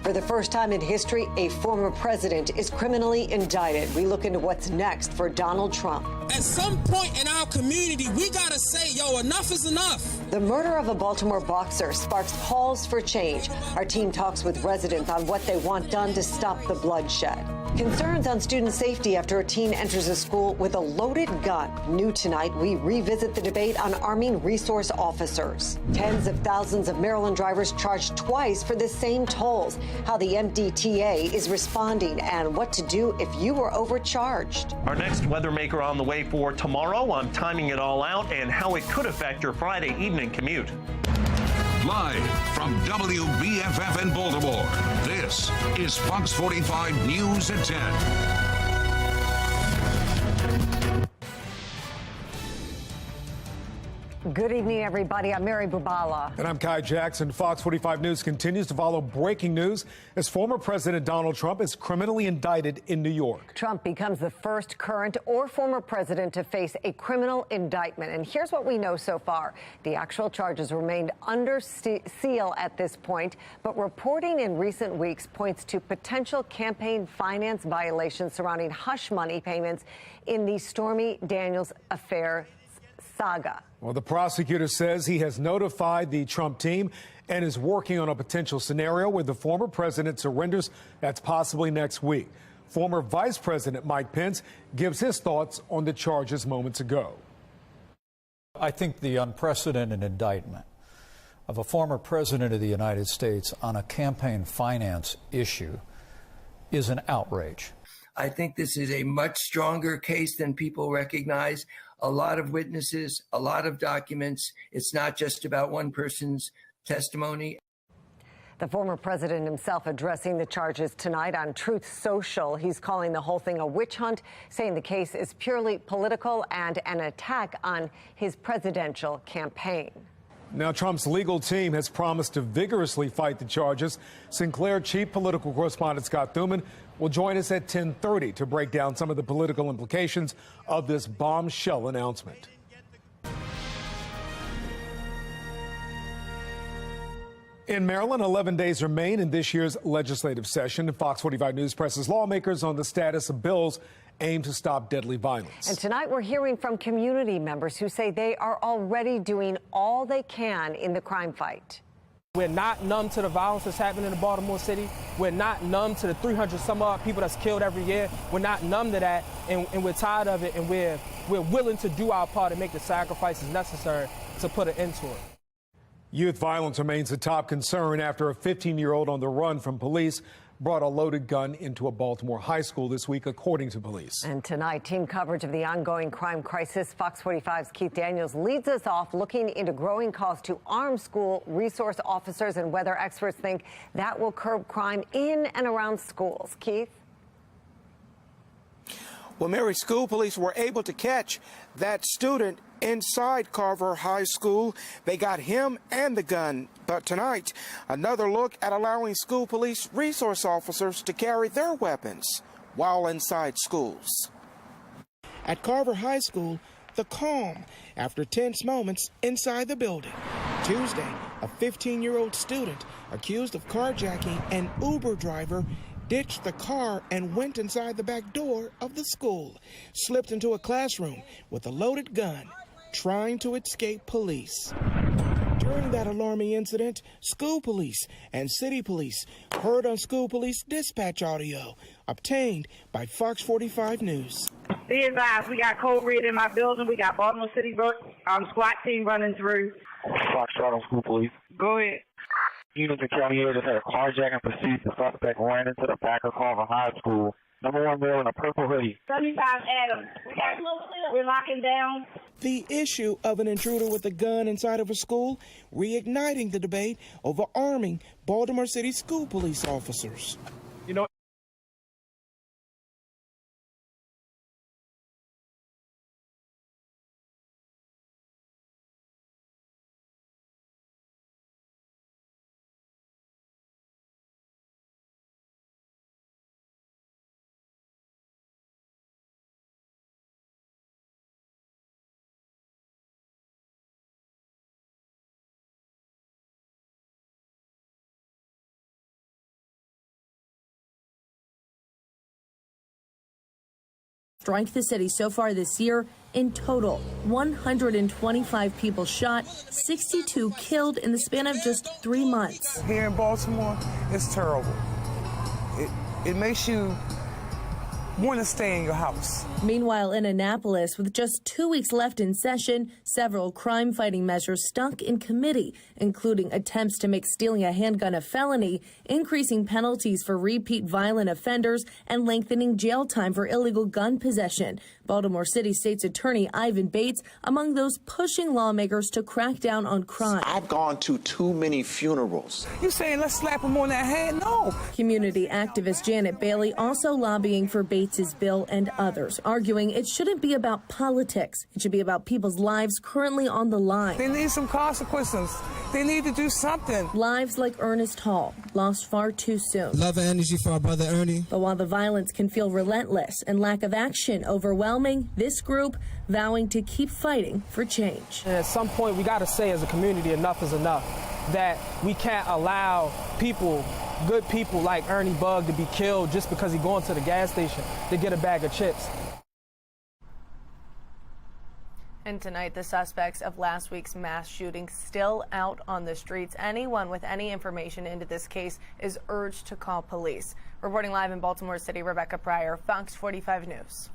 For the first time in history, a former president is criminally indicted. We look into what's next for Donald Trump. At some point in our community, we gotta say, yo, enough is enough. The murder of a Baltimore boxer sparks calls for change. Our team talks with residents on what they want done to stop the bloodshed. Concerns on student safety after a teen enters a school with a loaded gun. New tonight, we revisit the debate on arming resource officers. Tens of thousands of Maryland drivers charged twice for the same tolls. How the MDTA is responding and what to do if you were overcharged. Our next weather maker on the way for tomorrow. I'm timing it all out and how it could affect your Friday evening commute. Live from WBFF in Baltimore, this is Fox 45 News at 10. Good evening, everybody. I'm Mary Bubala. And I'm Kai Jackson. Fox 45 News continues to follow breaking news as former President Donald Trump is criminally indicted in New York. Trump becomes the first current or former president to face a criminal indictment. And here's what we know so far. The actual charges remained under seal at this point, but reporting in recent weeks points to potential campaign finance violations surrounding hush money payments in the Stormy Daniels affair saga. Well, the prosecutor says he has notified the Trump team and is working on a potential scenario where the former president surrenders. That's possibly next week. Former Vice President Mike Pence gives his thoughts on the charges moments ago. I think the unprecedented indictment of a former president of the United States on a campaign finance issue is an outrage. I think this is a much stronger case than people recognize. A lot of witnesses, a lot of documents. It's not just about one person's testimony. The former president himself addressing the charges tonight on Truth Social. He's calling the whole thing a witch hunt, saying the case is purely political and an attack on his presidential campaign. Now, Trump's legal team has promised to vigorously fight the charges. Sinclair chief political correspondent Scott Thuman will join us at 10:30 to break down some of the political implications of this bombshell announcement. In Maryland, 11 days remain in this year's legislative session. Fox 45 News presses lawmakers on the status of bills aimed to stop deadly violence. And tonight we're hearing from community members who say they are already doing all they can in the crime fight. We're not numb to the violence that's happening in Baltimore City. We're not numb to the 300 some odd people that's killed every year. We're not numb to that, and we're tired of it, and we're willing to do our part and make the sacrifices necessary to put an end to it. Youth violence remains a top concern after a 15-year-old on the run from police brought a loaded gun into a Baltimore high school this week, according to police. And tonight, team coverage of the ongoing crime crisis. Fox 45's Keith Daniels leads us off looking into growing calls to arm school resource officers and whether experts think that will curb crime in and around schools. Keith? Well, Mary, school police were able to catch that student inside Carver High School. They got him and the gun. But tonight, another look at allowing school police resource officers to carry their weapons while inside schools. At Carver High School, the calm after tense moments inside the building. Tuesday, a 15-year-old student accused of carjacking an Uber driver ditched the car and went inside the back door of the school, slipped into a classroom with a loaded gun, trying to escape police. During that alarming incident, school police and city police heard on school police dispatch audio obtained by Fox 45 News. Be advised, we got code red in my building. We got Baltimore City SWAT team running through. Fox shot on school police. Go ahead. Units in County just had a carjacking pursuit. The suspect ran into the back of Carver High School. Number 1 male in a purple hoodie. 75 Adams. We're locking down. The issue of an intruder with a gun inside of a school reigniting the debate over arming Baltimore City school police officers. You know, strike the city so far this year. In total, 125 people shot, 62 killed in the span of just 3 months. Here in Baltimore, it's terrible. It makes you want to stay in your house. Meanwhile, in Annapolis, with just 2 weeks left in session, several crime-fighting measures stuck in committee, including attempts to make stealing a handgun a felony, increasing penalties for repeat violent offenders, and lengthening jail time for illegal gun possession. Baltimore City State's Attorney Ivan Bates among those pushing lawmakers to crack down on crime. I've gone to too many funerals. You saying let's slap him on that head? No. Community activist Janet Bailey also lobbying for Bates's bill and others, arguing it shouldn't be about politics. It should be about people's lives currently on the line. They need some consequences. They need to do something. Lives like Ernest Hall, lost far too soon. Love and energy for our brother Ernie. But while the violence can feel relentless and lack of action overwhelming, this group vowing to keep fighting for change. And at some point, we got to say as a community, enough is enough. That we can't allow people, good people like Ernie Bug, to be killed just because he's going to the gas station to get a bag of chips. And tonight, the suspects of last week's mass shooting still out on the streets. Anyone with any information into this case is urged to call police. Reporting live in Baltimore City, Rebecca Pryor, Fox 45 News.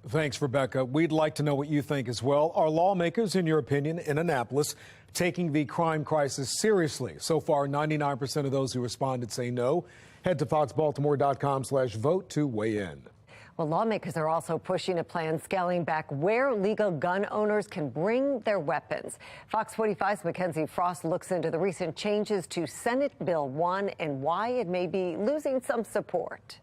Thanks, Rebecca. We'd like to know what you think as well. Are lawmakers, in your opinion, in Annapolis, taking the crime crisis seriously? So far, 99% of those who responded say no. Head to foxbaltimore.com/vote to weigh in. Well, lawmakers are also pushing a plan scaling back where legal gun owners can bring their weapons. Fox 45's Mackenzie Frost looks into the recent changes to Senate Bill 1 and why it may be losing some support.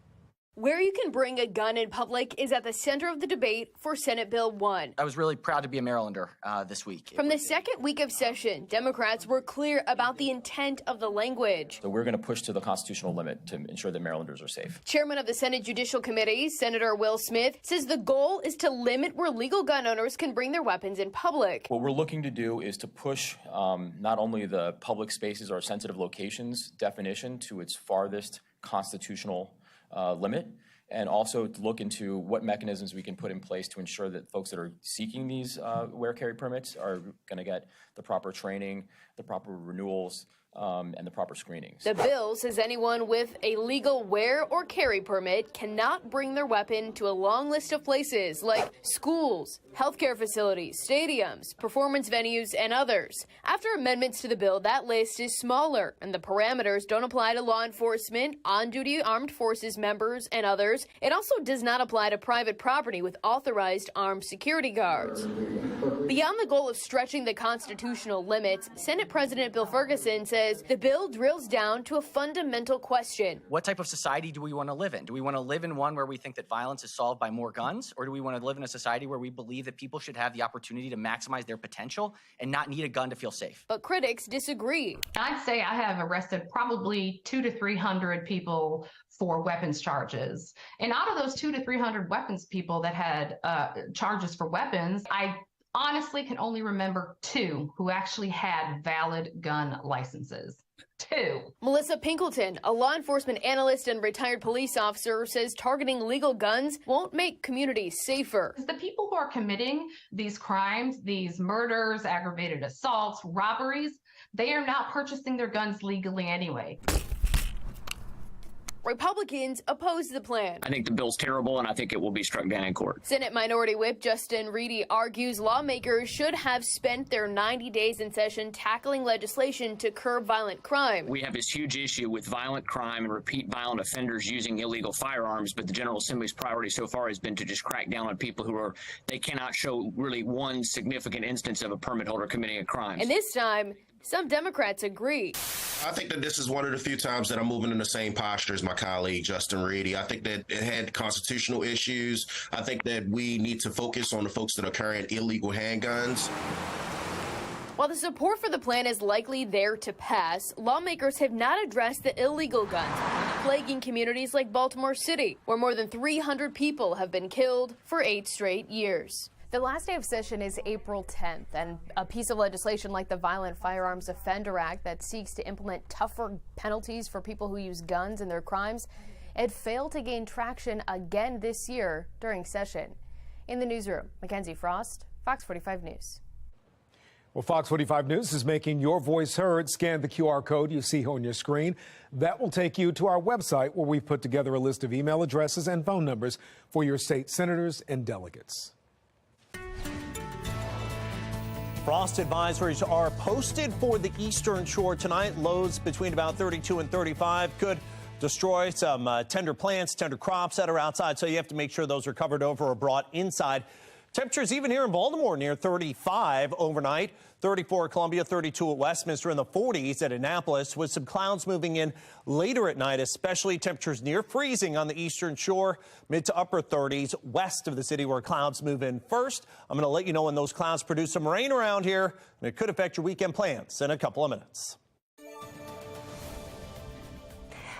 Where you can bring a gun in public is at the center of the debate for Senate Bill 1. I was really proud to be a Marylander this week. From the second week of session, Democrats were clear about the intent of the language. So we're going to push to the constitutional limit to ensure that Marylanders are safe. Chairman of the Senate Judicial Committee, Senator Will Smith, says the goal is to limit where legal gun owners can bring their weapons in public. What we're looking to do is to push not only the public spaces or sensitive locations definition to its farthest constitutional limit, and also to look into what mechanisms we can put in place to ensure that folks that are seeking these wear carry permits are going to get the proper training, the proper renewals, and the proper screenings. The bill says anyone with a legal wear or carry permit cannot bring their weapon to a long list of places like schools, healthcare facilities, stadiums, performance venues, and others. After amendments to the bill, that list is smaller, and the parameters don't apply to law enforcement, on-duty armed forces members, and others. It also does not apply to private property with authorized armed security guards. Beyond the goal of stretching the constitutional limits, Senate President Bill Ferguson says the bill drills down to a fundamental question. What type of society do we want to live in? Do we want to live in one where we think that violence is solved by more guns? Or do we want to live in a society where we believe that people should have the opportunity to maximize their potential and not need a gun to feel safe? But critics disagree. I'd say I have arrested probably 200 to 300 people for weapons charges. And out of those 200 to 300 weapons people that had charges for weapons, I honestly can only remember 2 who actually had valid gun licenses. 2. Melissa Pinkleton, a law enforcement analyst and retired police officer, says targeting legal guns won't make communities safer. The people who are committing these crimes, these murders, aggravated assaults, robberies, they are not purchasing their guns legally anyway. Republicans oppose the plan. I think the bill's terrible, and I think it will be struck down in court. Senate Minority Whip Justin Reedy argues lawmakers should have spent their 90 days in session tackling legislation to curb violent crime. We have this huge issue with violent crime and repeat violent offenders using illegal firearms, but the General Assembly's priority so far has been to just crack down on people who they cannot show really one significant instance of a permit holder committing a crime. And this time, some Democrats agree. I think that this is one of the few times that I'm moving in the same posture as my colleague, Justin Reedy. I think that it had constitutional issues. I think that we need to focus on the folks that are carrying illegal handguns. While the support for the plan is likely there to pass, lawmakers have not addressed the illegal guns plaguing communities like Baltimore City, where more than 300 people have been killed for 8 straight years. The last day of session is April 10th, and a piece of legislation like the Violent Firearms Offender Act that seeks to implement tougher penalties for people who use guns in their crimes, it failed to gain traction again this year during session. In the newsroom, Mackenzie Frost, Fox 45 News. Well, Fox 45 News is making your voice heard. Scan the QR code you see on your screen. That will take you to our website where we've put together a list of email addresses and phone numbers for your state senators and delegates. Frost advisories are posted for the Eastern Shore tonight. Lows between about 32 and 35 could destroy some tender plants, tender crops that are outside. So you have to make sure those are covered over or brought inside. Temperatures even here in Baltimore near 35 overnight, 34 at Columbia, 32 at Westminster, in the 40s at Annapolis, with some clouds moving in later at night, especially temperatures near freezing on the Eastern Shore, mid to upper 30s west of the city where clouds move in first. I'm going to let you know when those clouds produce some rain around here, and it could affect your weekend plans in a couple of minutes.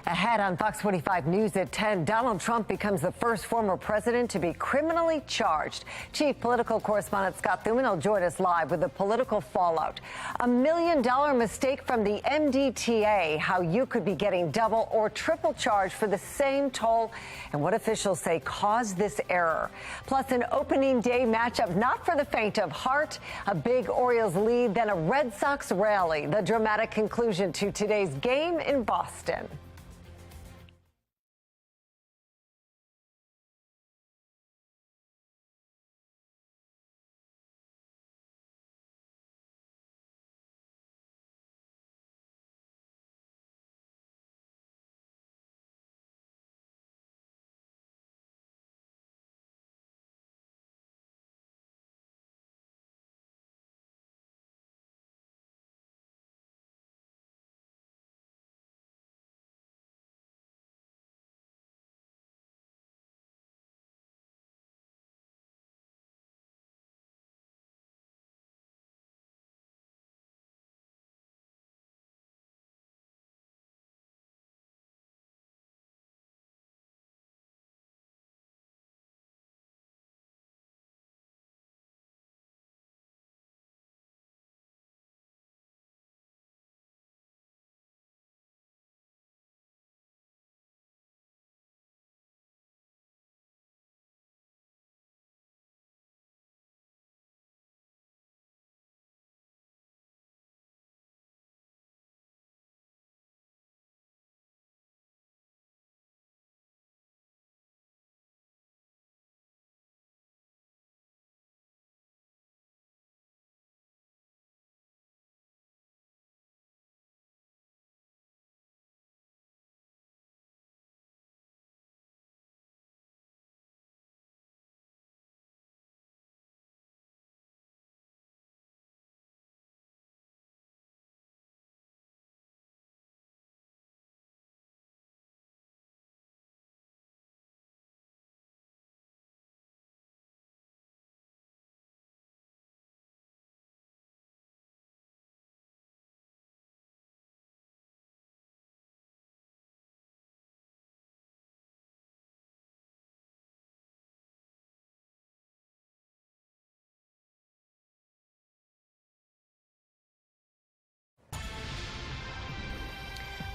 Ahead on Fox 45 News at 10, Donald Trump becomes the first former president to be criminally charged. Chief political correspondent Scott Thuman will join us live with the political fallout. $1 million mistake from the MDTA, how you could be getting double or triple charged for the same toll, and what officials say caused this error. Plus, an opening day matchup not for the faint of heart, a big Orioles lead, then a Red Sox rally, the dramatic conclusion to today's game in Boston.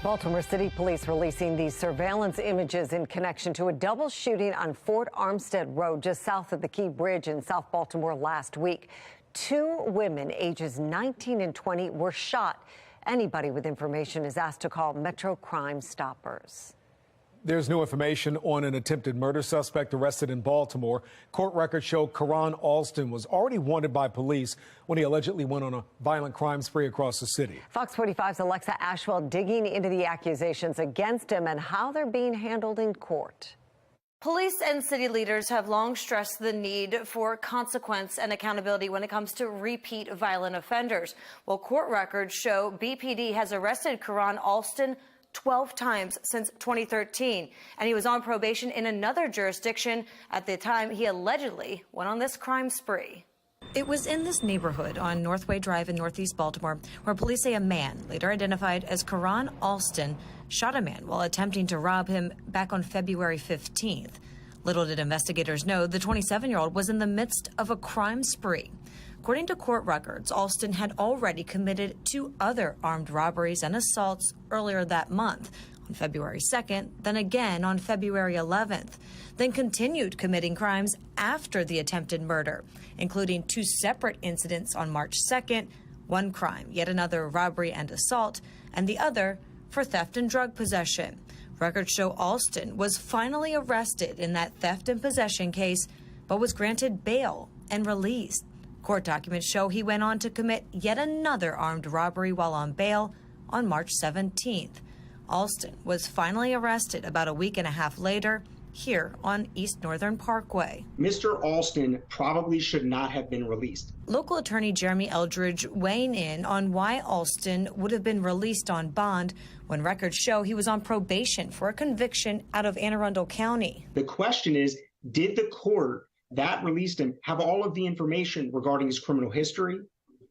Baltimore City Police releasing these surveillance images in connection to a double shooting on Fort Armstead Road just south of the Key Bridge in South Baltimore last week. 2 women, ages 19 and 20, were shot. Anybody with information is asked to call Metro Crime Stoppers. There's new information on an attempted murder suspect arrested in Baltimore. Court records show Karan Alston was already wanted by police when he allegedly went on a violent crime spree across the city. Fox 45's Alexa Ashwell digging into the accusations against him and how they're being handled in court. Police and city leaders have long stressed the need for consequence and accountability when it comes to repeat violent offenders. Well, court records show BPD has arrested Karan Alston 12 times since 2013, and he was on probation in another jurisdiction at the time he allegedly went on this crime spree. It was in this neighborhood on Northway Drive in Northeast Baltimore where police say a man, later identified as Karan Alston, shot a man while attempting to rob him back on February 15th. Little did investigators know the 27-year-old was in the midst of a crime spree. According to court records, Alston had already committed 2 other armed robberies and assaults earlier that month. on February 2nd, then again on February 11th, then continued committing crimes after the attempted murder, including 2 separate incidents on March 2nd, one crime, yet another robbery and assault, and the other for theft and drug possession. Records show Alston was finally arrested in that theft and possession case, but was granted bail and released. Court documents show he went on to commit yet another armed robbery while on bail on March 17th. Alston was finally arrested about a week and a half later here on East Northern Parkway. Mr. Alston probably should not have been released. Local attorney Jeremy Eldridge weighing in on why Alston would have been released on bond when records show he was on probation for a conviction out of Anne Arundel County. The question is, did the court that released him have all of the information regarding his criminal history,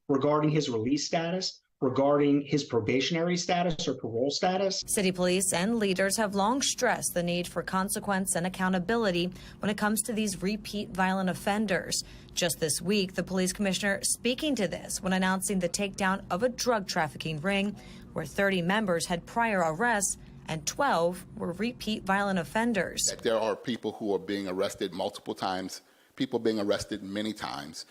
regarding his release status, regarding his probationary status or parole status? City police and leaders have long stressed the need for consequence and accountability when it comes to these repeat violent offenders. Just this week, the police commissioner speaking to this when announcing the takedown of a drug trafficking ring where 30 members had prior arrests and 12 were repeat violent offenders. That there are people who are being arrested multiple times, people being arrested many times,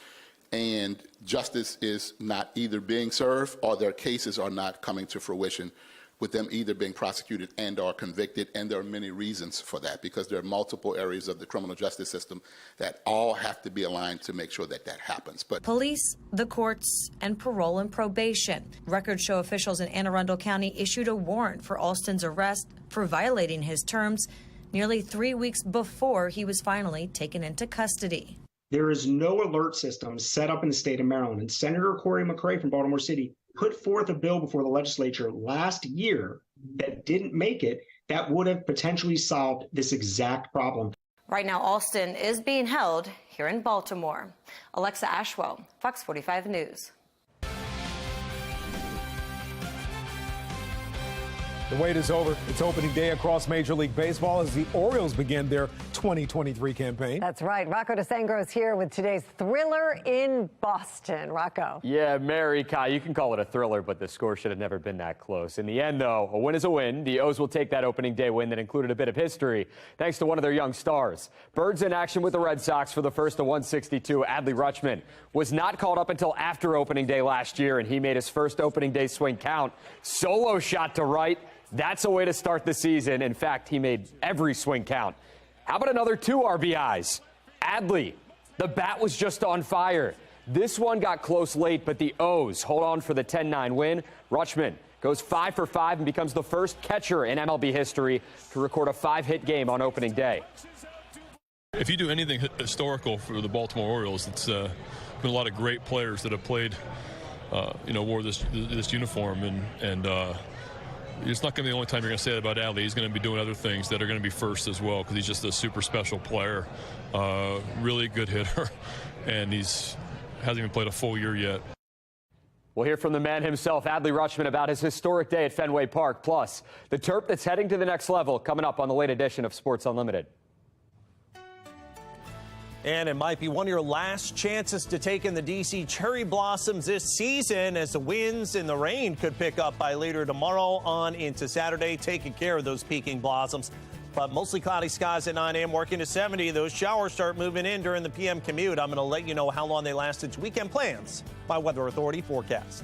and justice is not either being served or their cases are not coming to fruition with them either being prosecuted and or convicted. And there are many reasons for that because there are multiple areas of the criminal justice system that all have to be aligned to make sure that that happens. But police, the courts, and parole and probation. Records show officials in Anne Arundel County issued a warrant for Alston's arrest for violating his terms nearly 3 weeks before he was finally taken into custody. There is no alert system set up in the state of Maryland. And Senator Corey McCray from Baltimore City put forth a bill before the legislature last year that didn't make it, that would have potentially solved this exact problem. Right now, Alston is being held here in Baltimore. Alexa Ashwell, Fox 45 News. The wait is over. It's opening day across Major League Baseball as the Orioles begin their 2023 campaign. That's right. Rocco DeSangro is here with today's thriller in Boston. Rocco. Yeah, Mary, Kai, you can call it a thriller, but the score should have never been that close. In the end, though, a win is a win. The O's will take that opening day win that included a bit of history, thanks to one of their young stars. Birds in action with the Red Sox for the first of 162. Adley Rutschman was not called up until after opening day last year, and he made his first opening day swing count. Solo shot to right. That's a way to start the season. In fact, he made every swing count. How about another 2 RBIs? Adley, the bat was just on fire. This one got close late, but the O's hold on for the 10-9 win. Rutschman goes 5 for 5 and becomes the first catcher in MLB history to record a 5-hit game on opening day. If you do anything historical for the Baltimore Orioles, it's been a lot of great players that have played, wore this uniform, and it's not going to be the only time you're going to say that about Adley. He's going to be doing other things that are going to be first as well because he's just a super special player, really good hitter, and hasn't even played a full year yet. We'll hear from the man himself, Adley Rutschman, about his historic day at Fenway Park, plus the Terp that's heading to the next level, coming up on the late edition of Sports Unlimited. And it might be one of your last chances to take in the D.C. cherry blossoms this season as the winds and the rain could pick up by later tomorrow on into Saturday, taking care of those peaking blossoms. But mostly cloudy skies at 9 a.m. working to 70. Those showers start moving in during the p.m. commute. I'm going to let you know how long they last into weekend plans by Weather Authority forecast.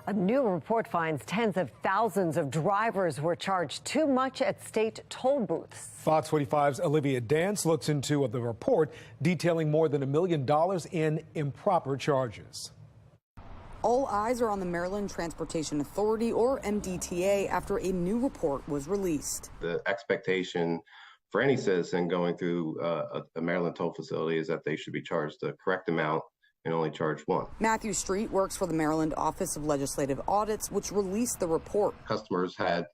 A new report finds tens of thousands of drivers were charged too much at state toll booths. Fox 45's Olivia Dance looks into the report detailing more than $1 million in improper charges. All eyes are on the Maryland Transportation Authority, or MDTA, after a new report was released. The expectation for any citizen going through a Maryland toll facility is that they should be charged the correct amount and only charge one. Matthew Street works for the Maryland Office of Legislative Audits, which released the report. Customers had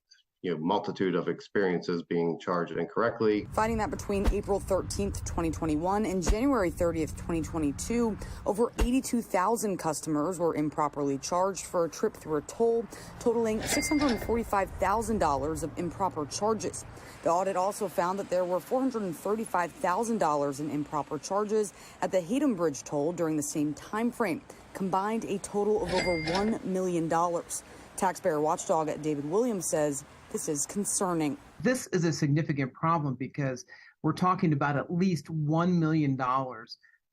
multitude of experiences being charged incorrectly. Finding that between April 13th, 2021 and January 30th, 2022, over 82,000 customers were improperly charged for a trip through a toll, totaling $645,000 of improper charges. The audit also found that there were $435,000 in improper charges at the Hayden Bridge toll during the same time frame, combined a total of over $1 million. Taxpayer watchdog David Williams says this is concerning. This is a significant problem because we're talking about at least $1 million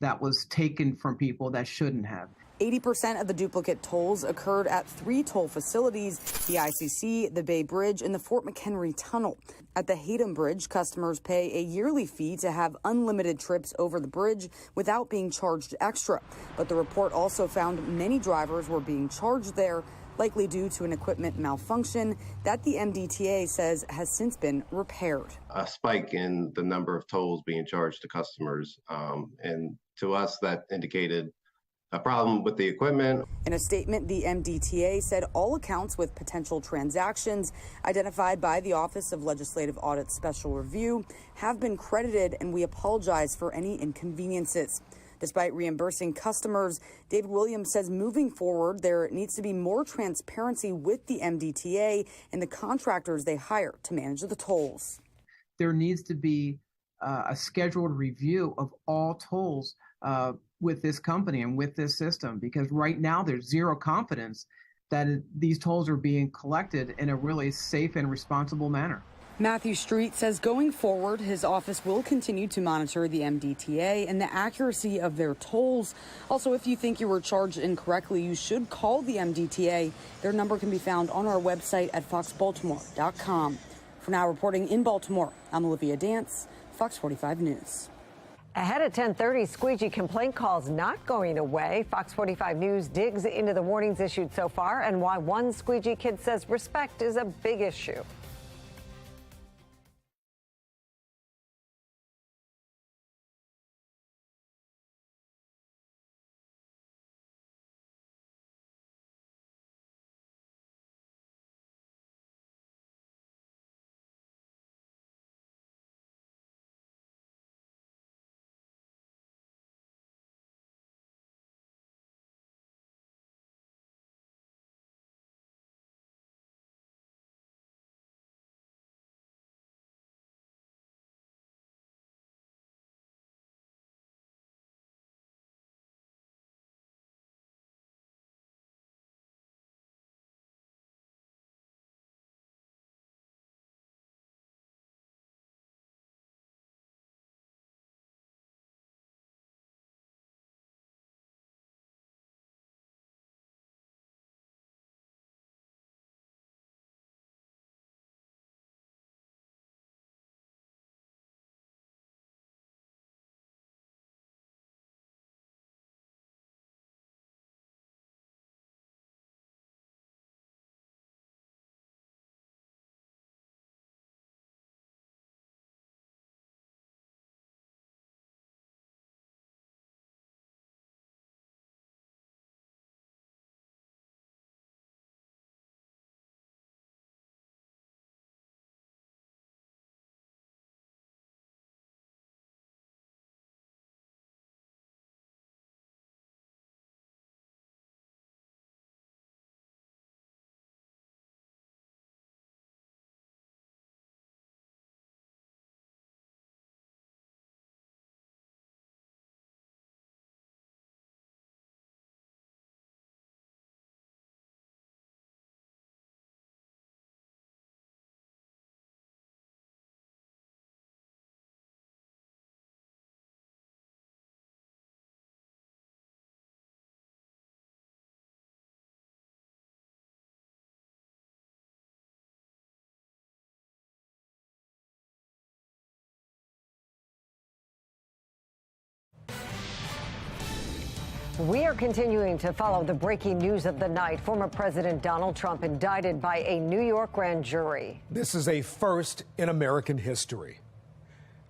that was taken from people that shouldn't have. 80% of the duplicate tolls occurred at 3 toll facilities: the ICC, the Bay Bridge, and the Fort McHenry Tunnel. At the Hayden Bridge, customers pay a yearly fee to have unlimited trips over the bridge without being charged extra. But the report also found many drivers were being charged there, likely due to an equipment malfunction that the MDTA says has since been repaired. A spike in the number of tolls being charged to customers, and to us that indicated a problem with the equipment. In a statement, the MDTA said all accounts with potential transactions identified by the Office of Legislative Audit Special Review have been credited, and we apologize for any inconveniences. Despite reimbursing customers, David Williams says moving forward, there needs to be more transparency with the MDTA and the contractors they hire to manage the tolls. There needs to be a scheduled review of all tolls with this company and with this system, because right now there's zero confidence that these tolls are being collected in a really safe and responsible manner. Matthew Street says going forward, his office will continue to monitor the MDTA and the accuracy of their tolls. Also, if you think you were charged incorrectly, you should call the MDTA. Their number can be found on our website at foxbaltimore.com. For now, reporting in Baltimore, I'm Olivia Dance, Fox 45 News. Ahead at 10:30, squeegee complaint calls not going away. Fox 45 News digs into the warnings issued so far and why one squeegee kid says respect is a big issue. We are continuing to follow the breaking news of the night. Former President Donald Trump indicted by a New York grand jury. This is a first in American history.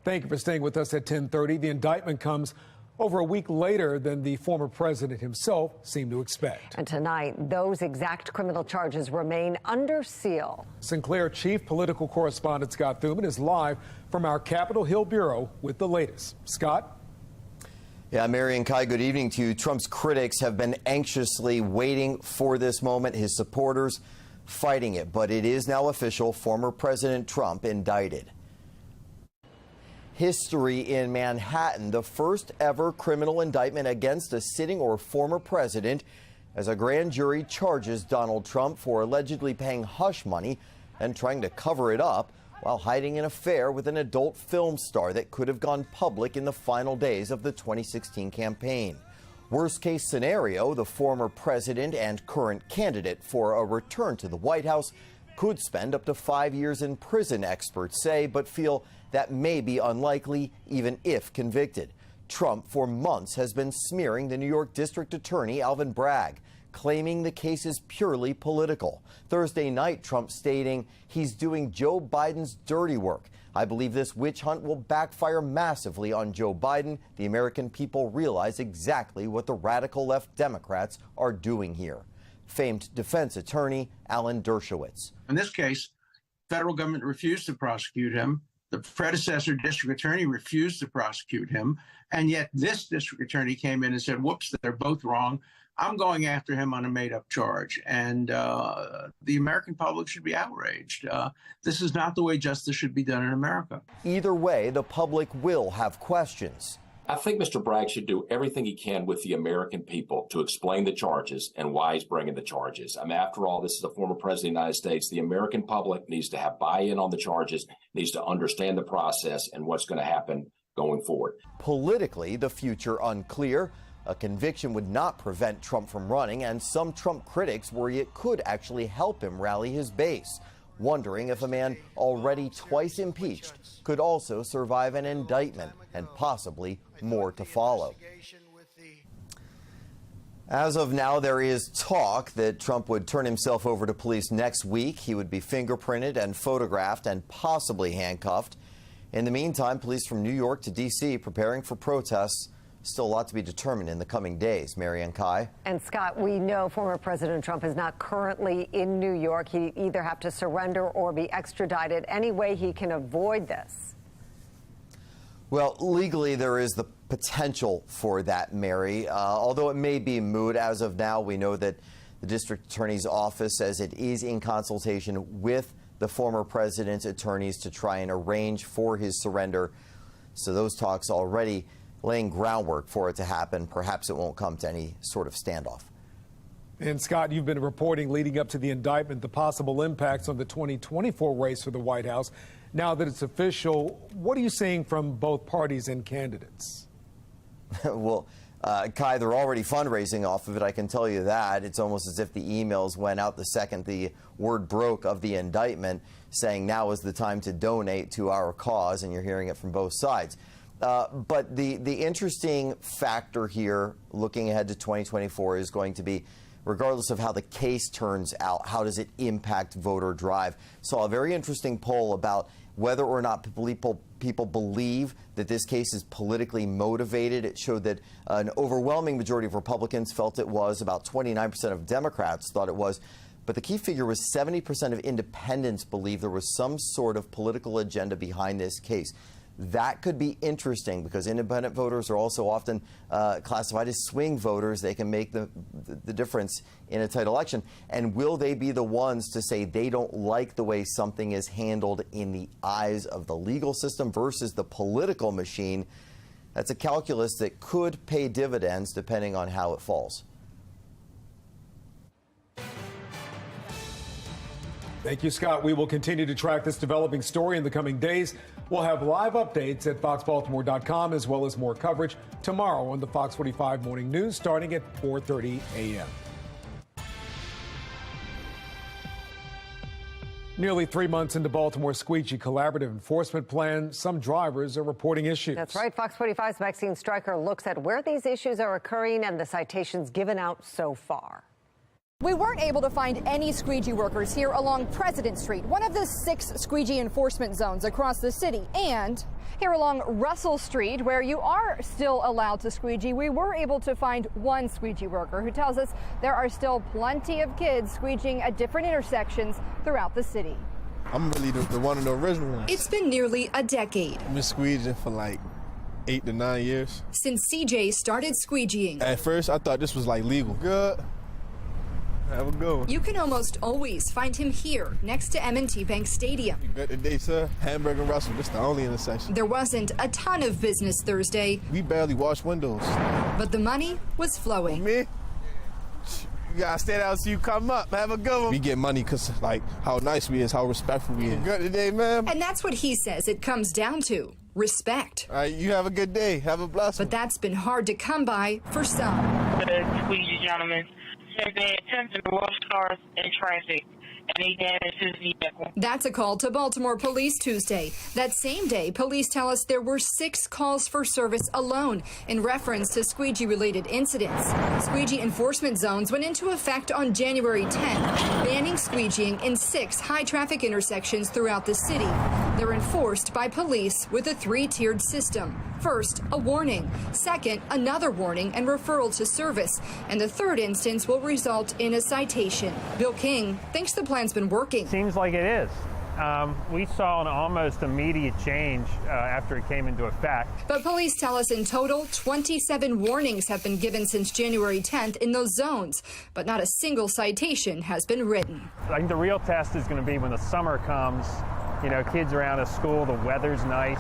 Thank you for staying with us at 10:30. The indictment comes over a week later than the former president himself seemed to expect. And tonight, those exact criminal charges remain under seal. Sinclair chief political correspondent Scott Thuman is live from our Capitol Hill bureau with the latest. Scott? Yeah, Mary and Kai, good evening to you. Trump's critics have been anxiously waiting for this moment, his supporters fighting it. But it is now official, former President Trump indicted. History in Manhattan, the first ever criminal indictment against a sitting or former president as a grand jury charges Donald Trump for allegedly paying hush money and trying to cover it up while hiding an affair with an adult film star that could have gone public in the final days of the 2016 campaign. Worst case scenario, the former president and current candidate for a return to the White House could spend up to 5 years in prison, experts say, but feel that may be unlikely even if convicted. Trump for months has been smearing the New York District Attorney Alvin Bragg, claiming the case is purely political. Thursday night, Trump stating he's doing Joe Biden's dirty work. I believe this witch hunt will backfire massively on Joe Biden. The American people realize exactly what the radical left Democrats are doing here. Famed defense attorney Alan Dershowitz. In this case, federal government refused to prosecute him. The predecessor district attorney refused to prosecute him. And yet this district attorney came in and said, whoops, they're both wrong. I'm going after him on a made-up charge, and the American public should be outraged. This is not the way justice should be done in America. Either way, the public will have questions. I think Mr. Bragg should do everything he can with the American people to explain the charges and why he's bringing the charges. I mean, after all, this is a former president of the United States. The American public needs to have buy-in on the charges, needs to understand the process and what's going to happen going forward. Politically, the future unclear. A conviction would not prevent Trump from running, and some Trump critics worry it could actually help him rally his base, wondering if a man already twice impeached could also survive an indictment and possibly more to follow. As of now, there is talk that Trump would turn himself over to police next week. He would be fingerprinted and photographed and possibly handcuffed. In the meantime, police from New York to D.C. preparing for protests. Still a lot to be determined in the coming days. Mary and Kai. And Scott, we know former President Trump is not currently in New York. He either have to surrender or be extradited. Any way he can avoid this? Well, legally, there is the potential for that, Mary. Although it may be moot as of now, we know that the district attorney's office says it is in consultation with the former president's attorneys to try and arrange for his surrender. So those talks already laying groundwork for it to happen. Perhaps it won't come to any sort of standoff. And Scott, you've been reporting leading up to the indictment the possible impacts on the 2024 race for the White House. Now that it's official, what are you seeing from both parties and candidates? Well, Kai, they're already fundraising off of it, I can tell you that. It's almost as if the emails went out the second the word broke of the indictment, saying now is the time to donate to our cause, and you're hearing it from both sides. But the interesting factor here, looking ahead to 2024, is going to be, regardless of how the case turns out, how does it impact voter drive? Saw a very interesting poll about whether or not people believe that this case is politically motivated. It showed that an overwhelming majority of Republicans felt it was. About 29% of Democrats thought it was. But the key figure was 70% of independents believe there was some sort of political agenda behind this case. That could be interesting because independent voters are also often classified as swing voters. They can make the difference in a tight election. And will they be the ones to say they don't like the way something is handled in the eyes of the legal system versus the political machine? That's a calculus that could pay dividends depending on how it falls. Thank you, Scott. We will continue to track this developing story in the coming days. We'll have live updates at foxbaltimore.com as well as more coverage tomorrow on the Fox 45 Morning News starting at 4:30 a.m. Nearly 3 months into Baltimore's squeegee collaborative enforcement plan, some drivers are reporting issues. That's right. Fox 45's Maxine Stryker looks at where these issues are occurring and the citations given out so far. We weren't able to find any squeegee workers here along President Street, one of the 6 squeegee enforcement zones across the city. And here along Russell Street, where you are still allowed to squeegee, we were able to find one squeegee worker who tells us there are still plenty of kids squeegeeing at different intersections throughout the city. I'm really the one of the original ones. It's been nearly a decade. I've been squeegeeing for like 8 to 9 years. Since CJ started squeegeeing. At first, I thought this was like legal. Good. Have a good one. You can almost always find him here next to M&T Bank Stadium. Good today, sir. Hamburg and Russell. This is the only intersection. There wasn't a ton of business Thursday. We barely wash windows. But the money was flowing. Me? You gotta stay down so you come up. Have a good one. We get money because, like, how nice we is, how respectful we is. Good today, man. And that's what he says it comes down to. Respect. All right, you have a good day. Have a blessed one. But that's been hard to come by for some. The squeegee gentleman said they attempted to wash cars in traffic and he damaged his vehicle. That's a call to Baltimore police Tuesday. That same day, police tell us there were 6 calls for service alone in reference to squeegee-related incidents. Squeegee enforcement zones went into effect on January 10th, banning squeegeeing in 6 high-traffic intersections throughout the city. They're enforced by police with a 3-tiered system. First, a warning. Second, another warning and referral to service. And the third instance will result in a citation. Bill King thinks the plan's been working. Seems like it is. We saw an almost immediate change after it came into effect. But police tell us in total, 27 warnings have been given since January 10th in those zones, but not a single citation has been written. I think the real test is going to be when the summer comes, you know, kids are out of school, the weather's nice.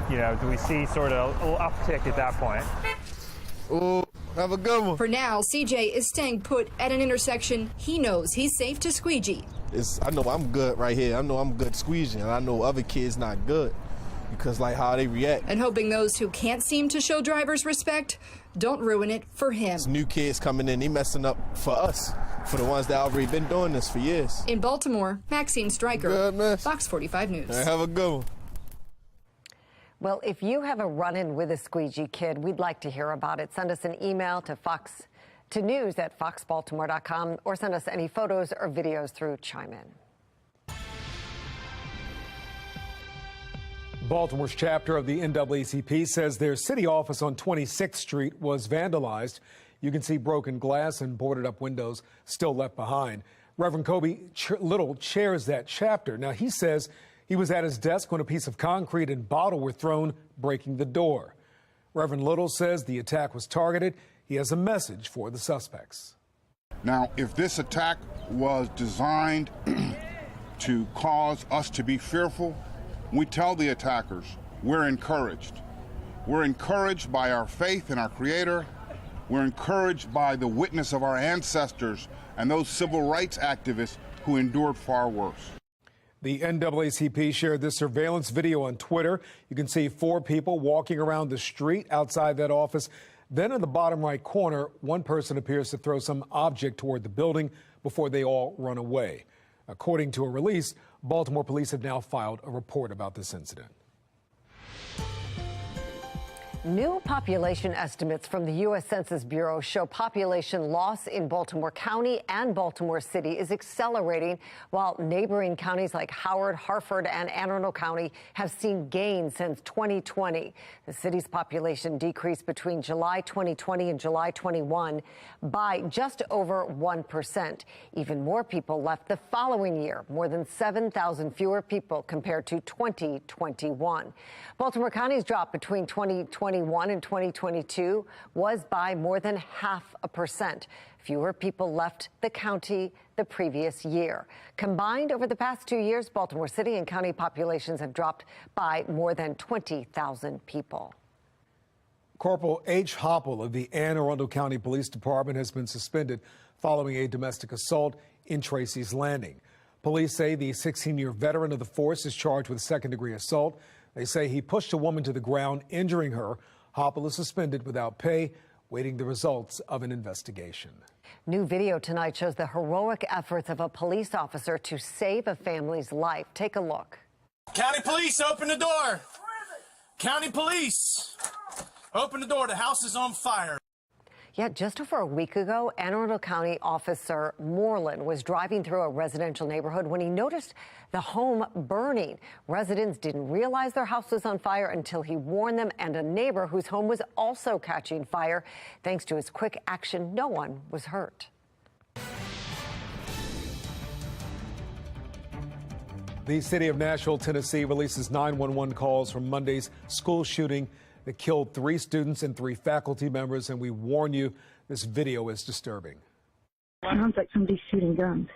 You know, do we see sort of a little uptick at that point? Ooh, have a good one. For now, CJ is staying put at an intersection he knows he's safe to squeegee. I know I'm good right here. I know I'm good squeegeeing, and I know other kids not good because like how they react. And hoping those who can't seem to show drivers respect don't ruin it for him. It's new kids coming in, they messing up for us, for the ones that already been doing this for years. In Baltimore, Maxine Stryker, good, Fox 45 News. Right, have a good one. Well, if you have a run-in with a squeegee kid, we'd like to hear about it. Send us an email to news@foxbaltimore.com or send us any photos or videos through Chime In. Baltimore's chapter of the NAACP says their city office on 26th Street was vandalized. You can see broken glass and boarded up windows still left behind. Reverend Kobe Little chairs that chapter. Now, he says he was at his desk when a piece of concrete and bottle were thrown, breaking the door. Reverend Little says the attack was targeted. He has a message for the suspects. Now, if this attack was designed to cause us to be fearful, we tell the attackers we're encouraged. We're encouraged by our faith in our Creator. We're encouraged by the witness of our ancestors and those civil rights activists who endured far worse. The NAACP shared this surveillance video on Twitter. You can see 4 people walking around the street outside that office. Then in the bottom right corner, one person appears to throw some object toward the building before they all run away. According to a release, Baltimore police have now filed a report about this incident. New population estimates from the U.S. Census Bureau show population loss in Baltimore County and Baltimore City is accelerating, while neighboring counties like Howard, Harford, and Anne Arundel County have seen gains since 2020. The city's population decreased between July 2020 and July 21 by just over 1%. Even more people left the following year, more than 7,000 fewer people compared to 2021. Baltimore County's drop between 2021 and 2022 was by more than 0.5%. Fewer people left the county the previous year. Combined over the past 2 years, Baltimore City and county populations have dropped by more than 20,000 people. Corporal H. Hopple of the Anne Arundel County Police Department has been suspended following a domestic assault in Tracy's Landing. Police say the 16-year veteran of the force is charged with second-degree assault. They say he pushed a woman to the ground, injuring her. Hopple is suspended without pay. waiting the results of an investigation. New video tonight shows the heroic efforts of a police officer to save a family's life. Take a look. County police, open the door. County police, open the door. The house is on fire. Yeah, just over a week ago, Anne Arundel County Officer Moreland was driving through a residential neighborhood when he noticed the home burning. Residents didn't realize their house was on fire until he warned them and a neighbor whose home was also catching fire. Thanks to his quick action, no one was hurt. The city of Nashville, Tennessee releases 911 calls from Monday's school shooting that killed 3 students and 3 faculty members, and we warn you, this video is disturbing. Sounds like somebody's shooting guns.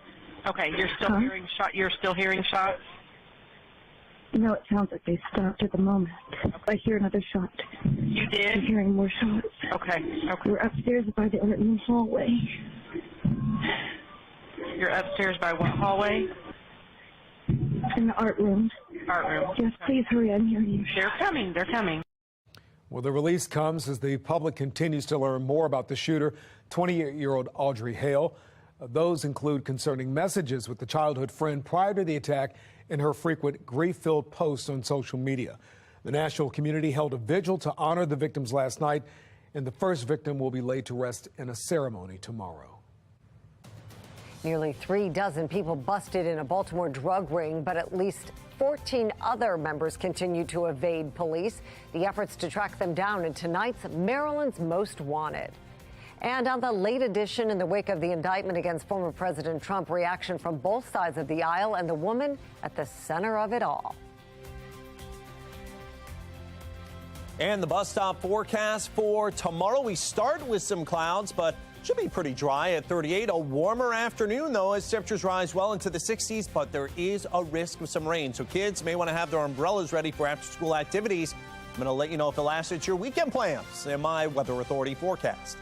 Okay, you're still hearing shot. You're still hearing shots. No, it sounds like they stopped at the moment. I hear another shot. You did? I'm hearing more shots. Okay. We're upstairs by the art room hallway. You're upstairs by what hallway? In the art room. Art room. Yes, please hurry. I'm hearing you. They're coming. They're coming. Well, the release comes as the public continues to learn more about the shooter, 28-year-old Audrey Hale. Those include concerning messages with the childhood friend prior to the attack and her frequent grief-filled posts on social media. The national community held a vigil to honor the victims last night, and the first victim will be laid to rest in a ceremony tomorrow. Nearly 3 dozen people busted in a Baltimore drug ring, but at least 14 other members continue to evade police. The efforts to track them down in tonight's Maryland's Most Wanted. And on the late edition, in the wake of the indictment against former President Trump, reaction from both sides of the aisle and the woman at the center of it all. And the bus stop forecast for tomorrow. We start with some clouds, but should be pretty dry at 38. A warmer afternoon, though, as temperatures rise well into the 60s, but there is a risk of some rain. So kids may want to have their umbrellas ready for after-school activities. I'm going to let you know if it lasts at your weekend plans in my Weather Authority forecast.